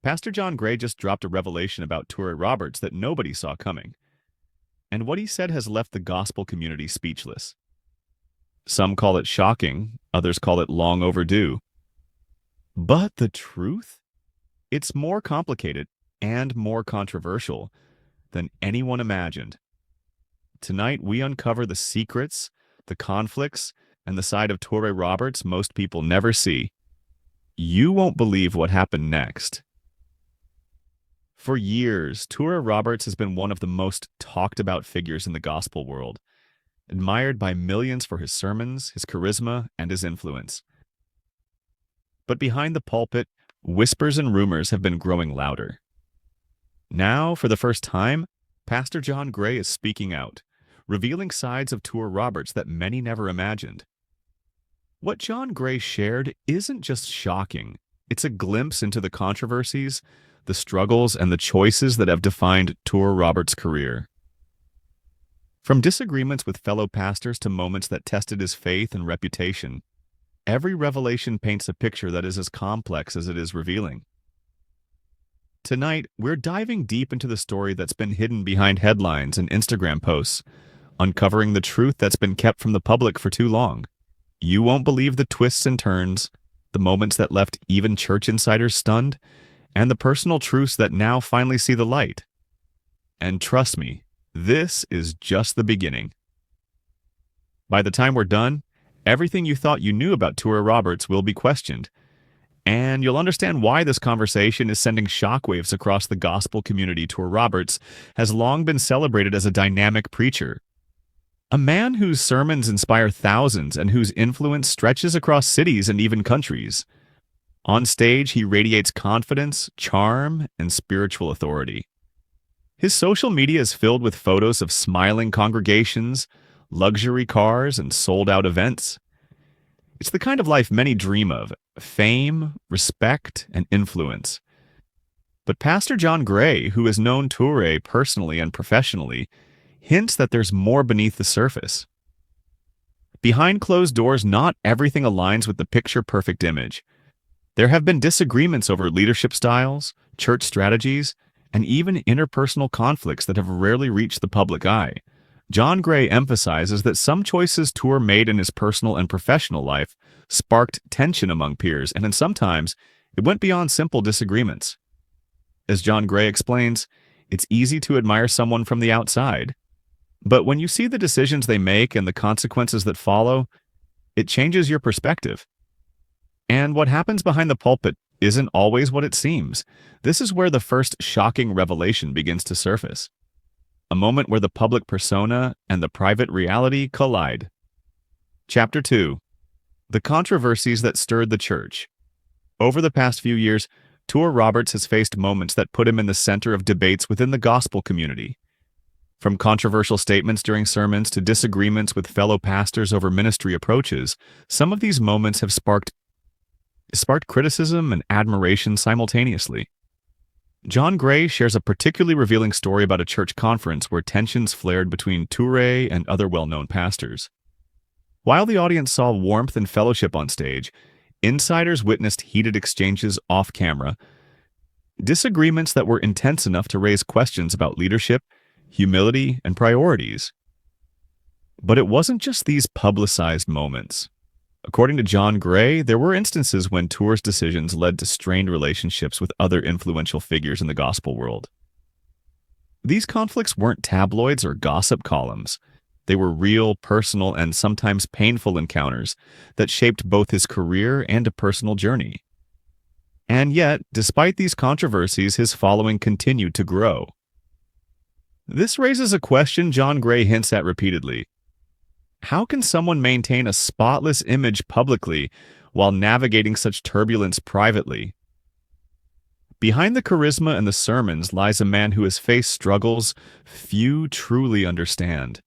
Pastor John Gray just dropped a revelation about Toure Roberts that nobody saw coming, and what he said has left the gospel community speechless. Some call it shocking, others call it long overdue. But the truth? It's more complicated and more controversial than anyone imagined. Tonight, we uncover the secrets, the conflicts, and the side of Toure Roberts most people never see. You won't believe what happened next. For years, Toure Roberts has been one of the most talked about figures in the gospel world, admired by millions for his sermons, his charisma, and his influence. But behind the pulpit, whispers and rumors have been growing louder. Now, for the first time, Pastor John Gray is speaking out, revealing sides of Toure Roberts that many never imagined. What John Gray shared isn't just shocking, it's a glimpse into the controversies, the struggles, and the choices that have defined Toure Roberts' career. From disagreements with fellow pastors to moments that tested his faith and reputation, every revelation paints a picture that is as complex as it is revealing. Tonight, we're diving deep into the story that's been hidden behind headlines and Instagram posts, uncovering the truth that's been kept from the public for too long. You won't believe the twists and turns, the moments that left even church insiders stunned, and the personal truths that now finally see the light. And trust me, this is just the beginning. By the time we're done, everything you thought you knew about Toure Roberts will be questioned, and you'll understand why this conversation is sending shockwaves across the gospel community. Toure Roberts has long been celebrated as a dynamic preacher, a man whose sermons inspire thousands and whose influence stretches across cities and even countries. On stage, he radiates confidence, charm, and spiritual authority. His social media is filled with photos of smiling congregations, luxury cars, and sold-out events. It's the kind of life many dream of: fame, respect, and influence. But Pastor John Gray, who has known Toure personally and professionally, hints that there's more beneath the surface. Behind closed doors, not everything aligns with the picture-perfect image. There have been disagreements over leadership styles, church strategies, and even interpersonal conflicts that have rarely reached the public eye. John Gray emphasizes that some choices Toure made in his personal and professional life sparked tension among peers, and sometimes it went beyond simple disagreements. As John Gray explains, it's easy to admire someone from the outside, but when you see the decisions they make and the consequences that follow, it changes your perspective. And what happens behind the pulpit isn't always what it seems. This is where the first shocking revelation begins to surface. A moment where the public persona and the private reality collide. Chapter 2. The controversies that stirred the church. Over the past few years, Toure Roberts has faced moments that put him in the center of debates within the gospel community. From controversial statements during sermons to disagreements with fellow pastors over ministry approaches, some of these moments have sparked criticism and admiration simultaneously. John Gray shares a particularly revealing story about a church conference where tensions flared between Toure and other well-known pastors. While the audience saw warmth and fellowship on stage, insiders witnessed heated exchanges off-camera, disagreements that were intense enough to raise questions about leadership, humility, and priorities. But it wasn't just these publicized moments. According to John Gray, there were instances when Toure's decisions led to strained relationships with other influential figures in the gospel world. These conflicts weren't tabloids or gossip columns. They were real, personal, and sometimes painful encounters that shaped both his career and a personal journey. And yet, despite these controversies, his following continued to grow. This raises a question John Gray hints at repeatedly. How can someone maintain a spotless image publicly while navigating such turbulence privately? Behind the charisma and the sermons lies a man who has faced struggles few truly understand.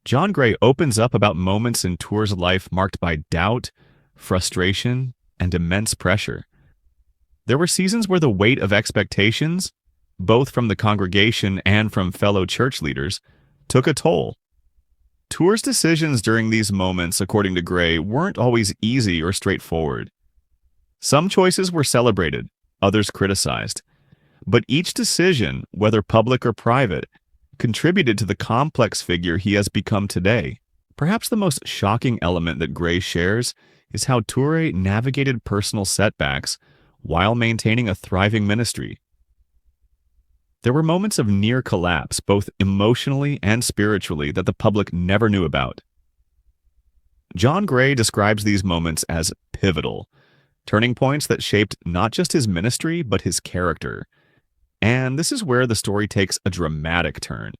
John Gray opens up about moments in Toure's life marked by doubt, frustration, and immense pressure. There were seasons where the weight of expectations, both from the congregation and from fellow church leaders, took a toll. Toure's decisions during these moments, according to Gray, weren't always easy or straightforward. Some choices were celebrated, others criticized. But each decision, whether public or private, contributed to the complex figure he has become today. Perhaps the most shocking element that Gray shares is how Toure navigated personal setbacks while maintaining a thriving ministry. There were moments of near collapse, both emotionally and spiritually, that the public never knew about. John Gray describes these moments as pivotal, turning points that shaped not just his ministry, but his character. And this is where the story takes a dramatic turn,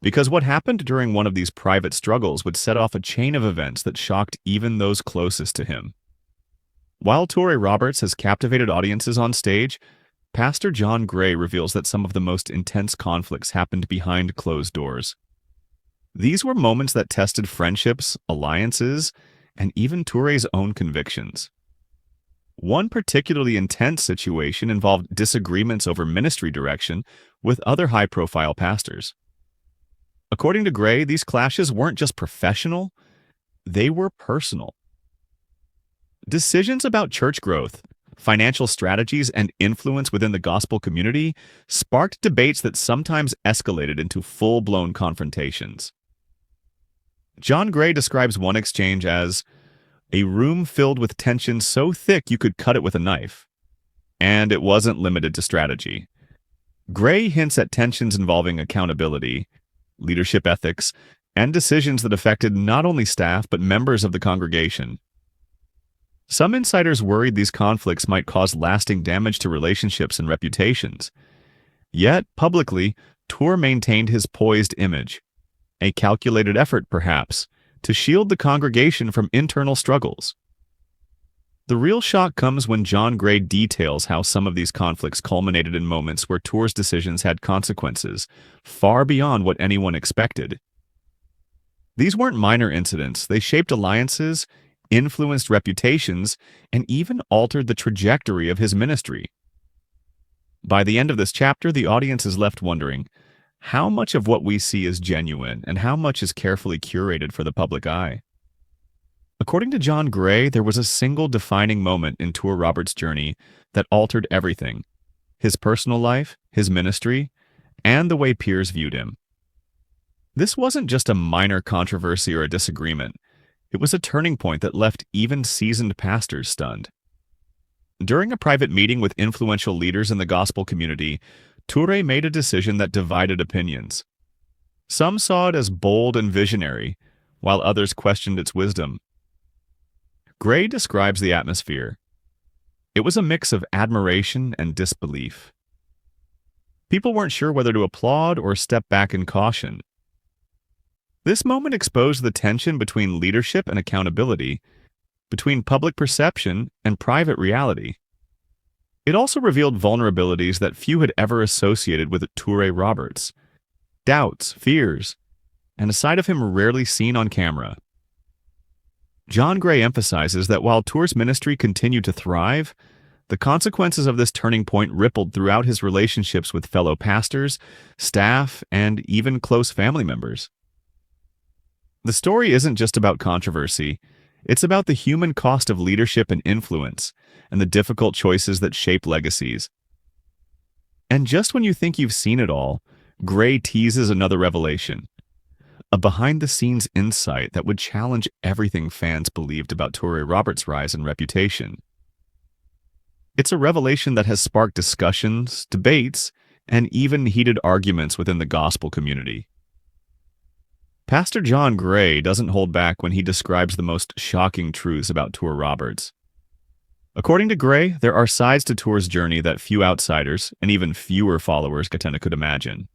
because what happened during one of these private struggles would set off a chain of events that shocked even those closest to him. While Toure Roberts has captivated audiences on stage, Pastor John Gray reveals that some of the most intense conflicts happened behind closed doors. These were moments that tested friendships, alliances, and even Toure's own convictions. One particularly intense situation involved disagreements over ministry direction with other high-profile pastors. According to Gray, these clashes weren't just professional, they were personal. Decisions about church growth, financial strategies, and influence within the gospel community sparked debates that sometimes escalated into full-blown confrontations. John Gray describes one exchange as a room filled with tension so thick you could cut it with a knife. And it wasn't limited to strategy. Gray hints at tensions involving accountability, leadership ethics, and decisions that affected not only staff but members of the congregation. Some insiders worried these conflicts might cause lasting damage to relationships and reputations. Yet, publicly, Toure maintained his poised image, a calculated effort, perhaps, to shield the congregation from internal struggles. The real shock comes when John Gray details how some of these conflicts culminated in moments where Toure's decisions had consequences far beyond what anyone expected. These weren't minor incidents. They shaped alliances, influenced reputations, and even altered the trajectory of his ministry. By the end of this chapter, the audience is left wondering, how much of what we see is genuine and how much is carefully curated for the public eye? According to John Gray, there was a single defining moment in Toure Roberts' journey that altered everything: his personal life, his ministry, and the way peers viewed him. This wasn't just a minor controversy or a disagreement. It was a turning point that left even seasoned pastors stunned. During a private meeting with influential leaders in the gospel community, Toure made a decision that divided opinions. Some saw it as bold and visionary, while others questioned its wisdom. Gray describes the atmosphere. It was a mix of admiration and disbelief. People weren't sure whether to applaud or step back in caution. This moment exposed the tension between leadership and accountability, between public perception and private reality. It also revealed vulnerabilities that few had ever associated with Toure Roberts: doubts, fears, and a side of him rarely seen on camera. John Gray emphasizes that while Toure's ministry continued to thrive, the consequences of this turning point rippled throughout his relationships with fellow pastors, staff, and even close family members. The story isn't just about controversy. It's about the human cost of leadership and influence, and the difficult choices that shape legacies. And just when you think you've seen it all, Gray teases another revelation, a behind-the-scenes insight that would challenge everything fans believed about Toure Roberts' rise and reputation. It's a revelation that has sparked discussions, debates, and even heated arguments within the gospel community. Pastor John Gray doesn't hold back when he describes the most shocking truths about Toure Roberts. According to Gray, there are sides to Toure's journey that few outsiders, and even fewer followers, could imagine.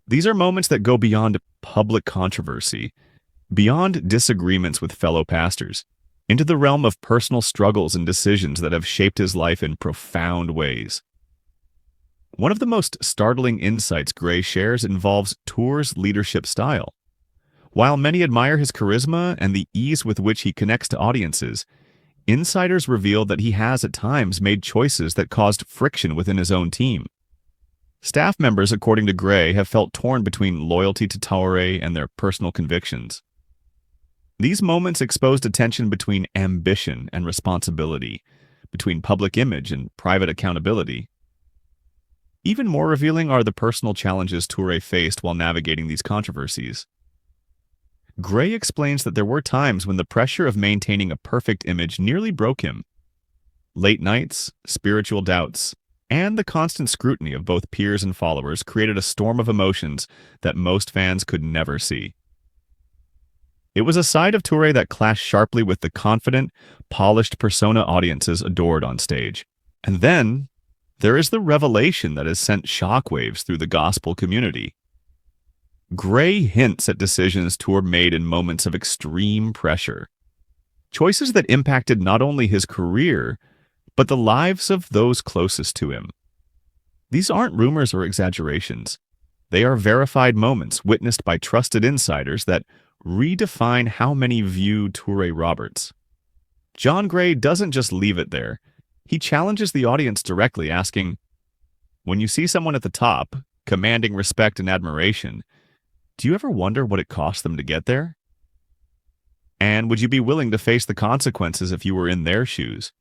These are moments that go beyond public controversy, beyond disagreements with fellow pastors, into the realm of personal struggles and decisions that have shaped his life in profound ways. One of the most startling insights Gray shares involves Toure's leadership style. While many admire his charisma and the ease with which he connects to audiences, insiders reveal that he has at times made choices that caused friction within his own team. Staff members, according to Gray, have felt torn between loyalty to Toure and their personal convictions. These moments exposed a tension between ambition and responsibility, between public image and private accountability. Even more revealing are the personal challenges Toure faced while navigating these controversies. Gray explains that there were times when the pressure of maintaining a perfect image nearly broke him. Late nights, spiritual doubts, and the constant scrutiny of both peers and followers created a storm of emotions that most fans could never see. It was a side of Toure that clashed sharply with the confident, polished persona audiences adored on stage. And then, there is the revelation that has sent shockwaves through the gospel community. Gray hints at decisions Toure made in moments of extreme pressure. Choices that impacted not only his career, but the lives of those closest to him. These aren't rumors or exaggerations. They are verified moments witnessed by trusted insiders that redefine how many view Toure Roberts. John Gray doesn't just leave it there. He challenges the audience directly, asking, "When you see someone at the top, commanding respect and admiration, do you ever wonder what it cost them to get there? And would you be willing to face the consequences if you were in their shoes?"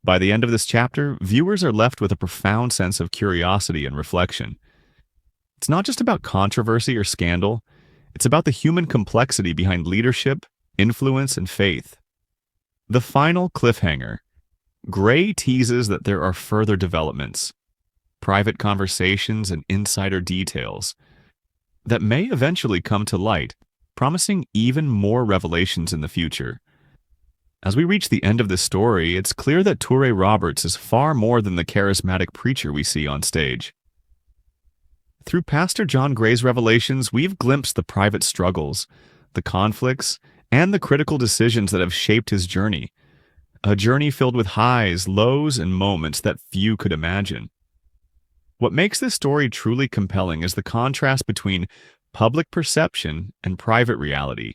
By the end of this chapter, viewers are left with a profound sense of curiosity and reflection. It's not just about controversy or scandal. It's about the human complexity behind leadership, influence, and faith. The final cliffhanger. Gray teases that there are further developments, private conversations, and insider details that may eventually come to light, promising even more revelations in the future. As we reach the end of this story, it's clear that Toure Roberts is far more than the charismatic preacher we see on stage. Through Pastor John Gray's revelations, we've glimpsed the private struggles, the conflicts, and the critical decisions that have shaped his journey. A journey filled with highs, lows, and moments that few could imagine. What makes this story truly compelling is the contrast between public perception and private reality.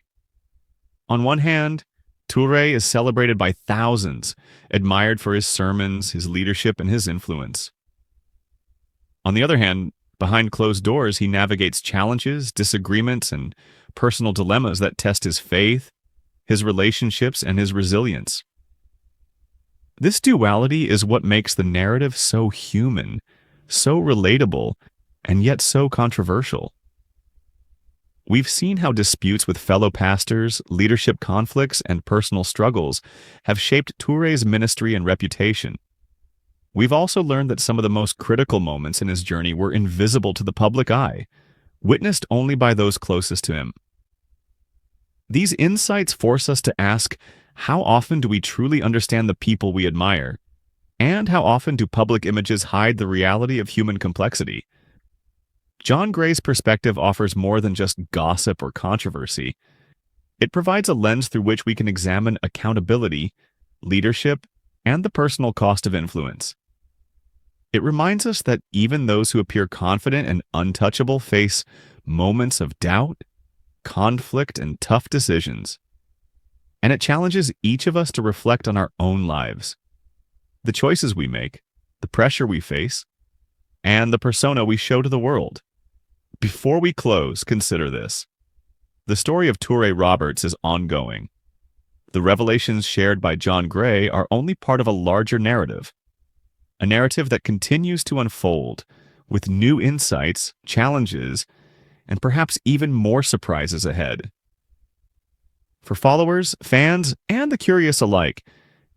On one hand, Toure is celebrated by thousands, admired for his sermons, his leadership, and his influence. On the other hand, behind closed doors, he navigates challenges, disagreements, and personal dilemmas that test his faith, his relationships, and his resilience. This duality is what makes the narrative so human, so relatable, and yet so controversial. We've seen how disputes with fellow pastors, leadership conflicts, and personal struggles have shaped Toure's ministry and reputation. We've also learned that some of the most critical moments in his journey were invisible to the public eye, witnessed only by those closest to him. These insights force us to ask, how often do we truly understand the people we admire? And how often do public images hide the reality of human complexity? John Gray's perspective offers more than just gossip or controversy. It provides a lens through which we can examine accountability, leadership, and the personal cost of influence. It reminds us that even those who appear confident and untouchable face moments of doubt, conflict, and tough decisions. And it challenges each of us to reflect on our own lives, the choices we make, the pressure we face, and the persona we show to the world. Before we close, consider this. The story of Toure Roberts is ongoing. The revelations shared by John Gray are only part of a larger narrative, a narrative that continues to unfold with new insights, challenges, and perhaps even more surprises ahead. For followers, fans, and the curious alike,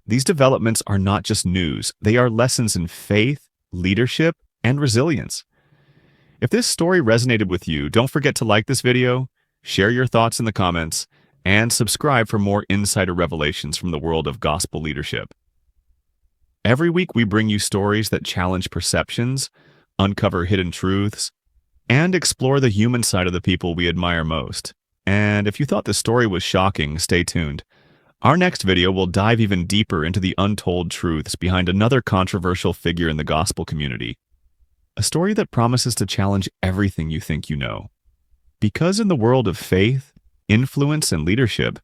these developments are not just news. They are lessons in faith, leadership, and resilience. If this story resonated with you, don't forget to like this video, share your thoughts in the comments, and subscribe for more insider revelations from the world of gospel leadership. Every week we bring you stories that challenge perceptions, uncover hidden truths, and explore the human side of the people we admire most. And if you thought this story was shocking, stay tuned. Our next video will dive even deeper into the untold truths behind another controversial figure in the gospel community. A story that promises to challenge everything you think you know. Because in the world of faith, influence, and leadership,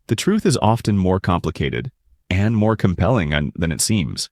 the truth is often more complicated and more compelling than it seems.